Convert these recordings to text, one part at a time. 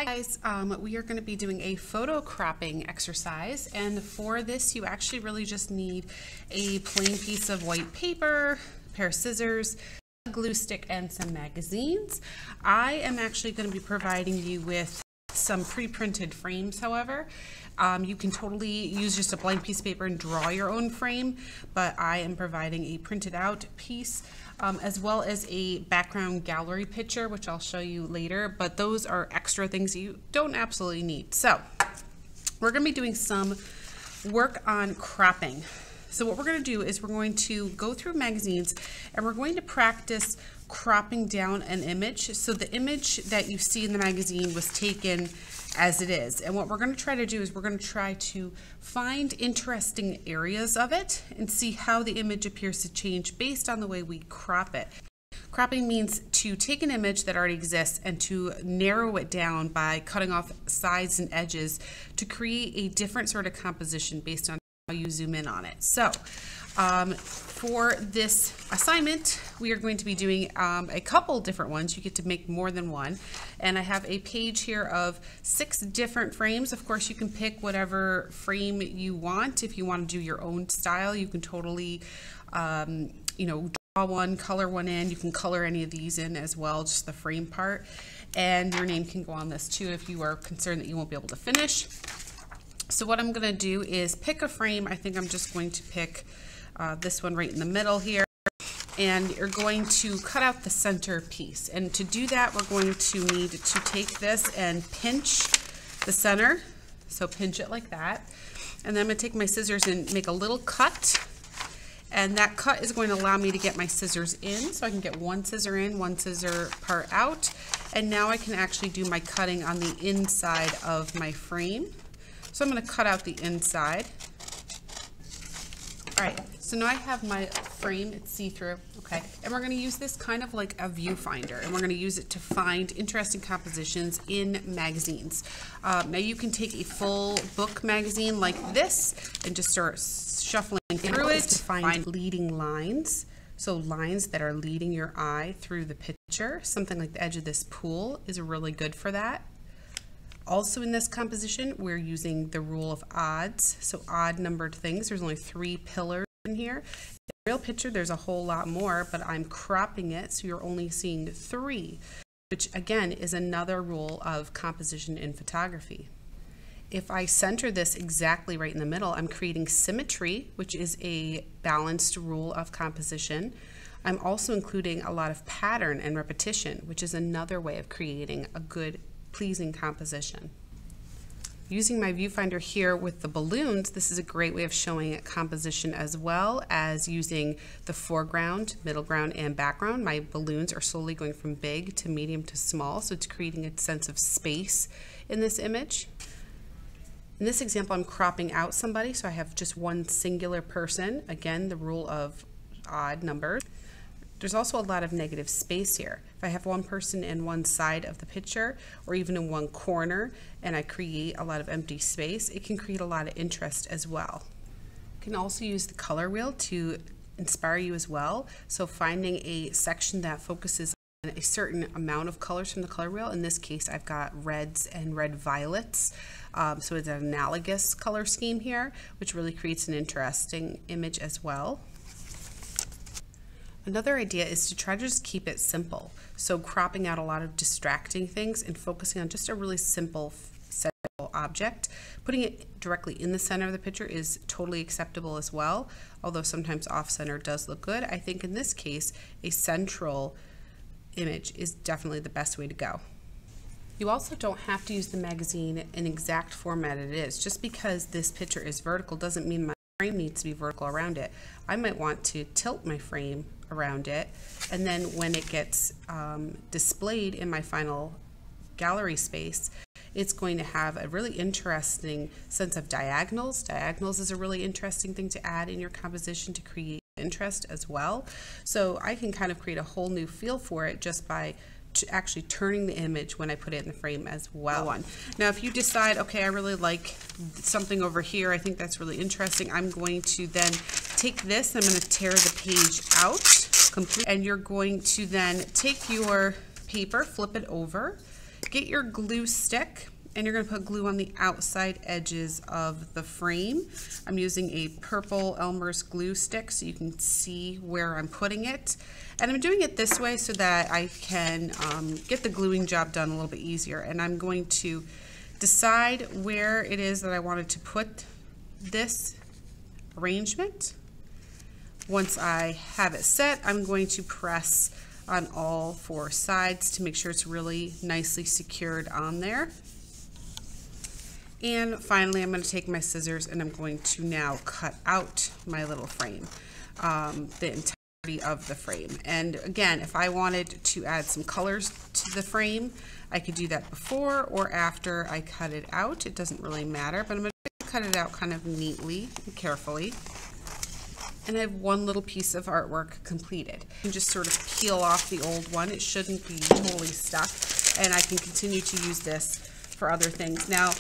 Hi guys, we are going to be doing a photo cropping exercise, and for this you actually really just need a plain piece of white paper, a pair of scissors, a glue stick, and some magazines. I am actually going to be providing you with some pre-printed frames. However, you can totally use just a blank piece of paper and draw your own frame, but I am providing a printed out piece as well as a background gallery picture, which I'll show you later, but those are extra things you don't absolutely need. So we're going to be doing some work on cropping. So what we're going to do is we're going to go through magazines and we're going to practice cropping down an image. So the image that you see in the magazine was taken as it is. And what we're going to try to do is we're going to try to find interesting areas of it and see how the image appears to change based on the way we crop it. Cropping means to take an image that already exists and to narrow it down by cutting off sides and edges to create a different sort of composition based on how you zoom in on it. So for this assignment, we are going to be doing a couple different ones. You get to make more than one. And I have a page here of 6 different frames. Of course, you can pick whatever frame you want. If you want to do your own style, you can totally, draw one, color one in. You can color any of these in as well, just the frame part. And your name can go on this too if you are concerned that you won't be able to finish. So what I'm going to do is pick a frame. I think I'm just going to pick this one right in the middle here, and you're going to cut out the center piece. And to do that, we're going to need to take this and pinch the center. So pinch it like that. And then I'm going to take my scissors and make a little cut. And that cut is going to allow me to get my scissors in. So I can get one scissor in, one scissor part out. And now I can actually do my cutting on the inside of my frame. So I'm going to cut out the inside. All right, so now I have my frame, it's see-through, okay? And we're going to use this kind of like a viewfinder, and we're going to use it to find interesting compositions in magazines. Now you can take a full book magazine like this and just start shuffling through it to find leading lines. So lines that are leading your eye through the picture. Something like the edge of this pool is really good for that. Also in this composition, we're using the rule of odds, so odd numbered things. There's only 3 pillars in here. In the real picture, there's a whole lot more, but I'm cropping it, so you're only seeing 3, which again is another rule of composition in photography. If I center this exactly right in the middle, I'm creating symmetry, which is a balanced rule of composition. I'm also including a lot of pattern and repetition, which is another way of creating a good pleasing composition. Using my viewfinder here with the balloons, this is a great way of showing composition as well as using the foreground, middle ground, and background. My balloons are slowly going from big to medium to small, so it's creating a sense of space in this image. In this example, I'm cropping out somebody, so I have just one singular person. Again, the rule of odd numbers. There's also a lot of negative space here. If I have one person in one side of the picture or even in one corner and I create a lot of empty space, it can create a lot of interest as well. You can also use the color wheel to inspire you as well. So finding a section that focuses on a certain amount of colors from the color wheel. In this case, I've got reds and red violets. So it's an analogous color scheme here, which really creates an interesting image as well. Another idea is to try to just keep it simple. So cropping out a lot of distracting things and focusing on just a really simple central object. Putting it directly in the center of the picture is totally acceptable as well, although sometimes off-center does look good. I think in this case, a central image is definitely the best way to go. You also don't have to use the magazine in exact format it is. Just because this picture is vertical doesn't mean my frame needs to be vertical around it. I might want to tilt my frame around it, and then when it gets displayed in my final gallery space, it's going to have a really interesting sense of diagonals. Diagonals is a really interesting thing to add in your composition to create interest as well. So I can kind of create a whole new feel for it just by actually turning the image when I put it in the frame as well. Now if you decide, okay, I really like something over here, I think that's really interesting, I'm going to then take this, I'm going to tear the page out completely, and you're going to then take your paper, flip it over, get your glue stick, and you're going to put glue on the outside edges of the frame. I'm using a purple Elmer's glue stick so you can see where I'm putting it. And I'm doing it this way so that I can get the gluing job done a little bit easier. And I'm going to decide where it is that I wanted to put this arrangement. Once I have it set, I'm going to press on all four sides to make sure it's really nicely secured on there. And finally, I'm going to take my scissors and I'm going to now cut out my little frame, the entirety of the frame. And again, if I wanted to add some colors to the frame, I could do that before or after I cut it out. It doesn't really matter, but I'm going to cut it out kind of neatly and carefully. And I have one little piece of artwork completed. You can just sort of peel off the old one. It shouldn't be totally stuck. And I can continue to use this for other things. Now,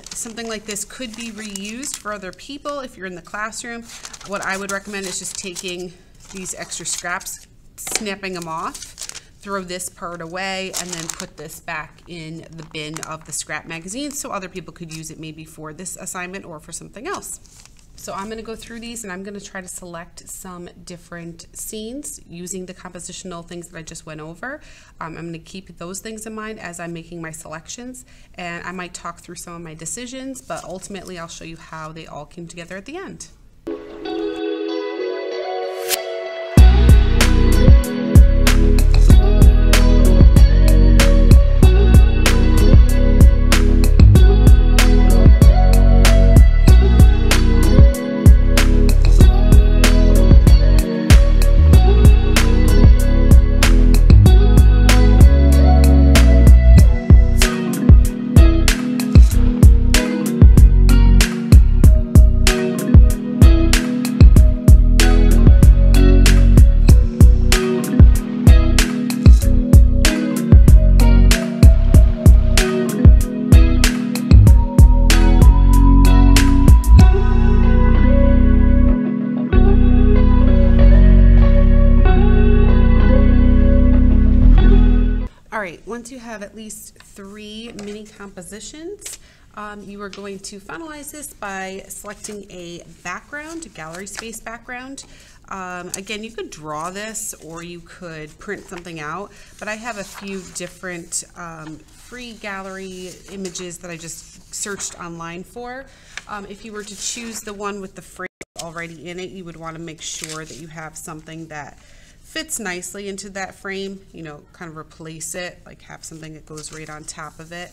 something like this could be reused for other people if you're in the classroom. What I would recommend is just taking these extra scraps, snapping them off, throw this part away, and then put this back in the bin of the scrap magazine so other people could use it maybe for this assignment or for something else. So I'm going to go through these and I'm going to try to select some different scenes using the compositional things that I just went over. I'm going to keep those things in mind as I'm making my selections, and I might talk through some of my decisions, but ultimately I'll show you how they all came together at the end. Once you have at least 3 mini compositions, you are going to finalize this by selecting a background, a gallery space background. Again, you could draw this or you could print something out, but I have a few different free gallery images that I just searched online for. If you were to choose the one with the frame already in it, you would want to make sure that you have something that fits nicely into that frame, you know, kind of replace it, like have something that goes right on top of it.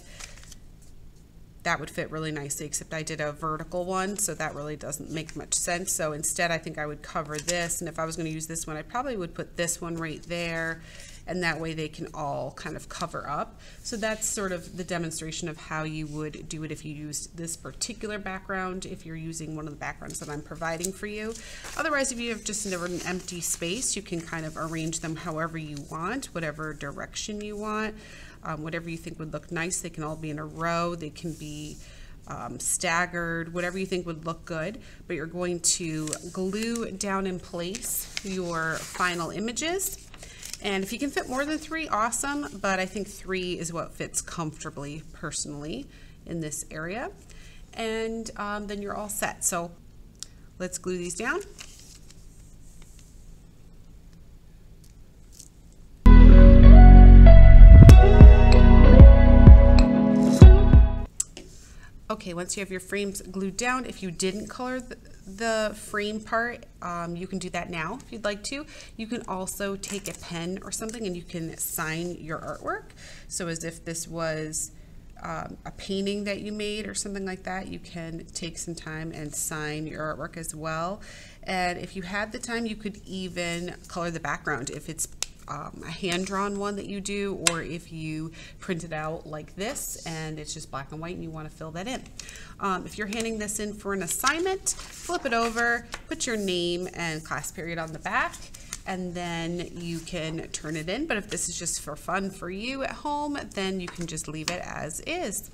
That would fit really nicely, except I did a vertical one, so that really doesn't make much sense. So instead, I think I would cover this, and if I was going to use this one, I probably would put this one right there, and that way they can all kind of cover up. So that's sort of the demonstration of how you would do it if you used this particular background, if you're using one of the backgrounds that I'm providing for you. Otherwise, if you have just an empty space, you can kind of arrange them however you want, whatever direction you want, whatever you think would look nice. They can all be in a row, they can be staggered, whatever you think would look good, but you're going to glue down in place your final images. And if you can fit more than 3, awesome, but I think 3 is what fits comfortably, personally, in this area. And then you're all set. So let's glue these down. Okay, once you have your frames glued down, if you didn't color the frame part, you can do that now if you'd like to. You can also take a pen or something and you can sign your artwork. So as if this was a painting that you made or something like that, you can take some time and sign your artwork as well. And if you had the time, you could even color the background if it's a hand-drawn one that you do, or if you print it out like this and it's just black and white and you want to fill that in. If you're handing this in for an assignment, flip it over, put your name and class period on the back, and then you can turn it in. But if this is just for fun for you at home, then you can just leave it as is.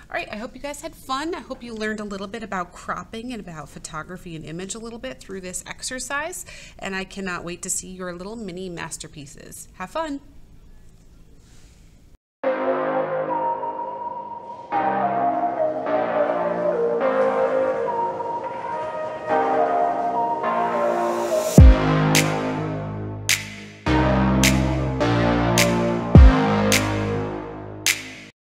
All right, I hope you guys had fun. I hope you learned a little bit about cropping and about photography and image a little bit through this exercise, and I cannot wait to see your little mini masterpieces. Have fun.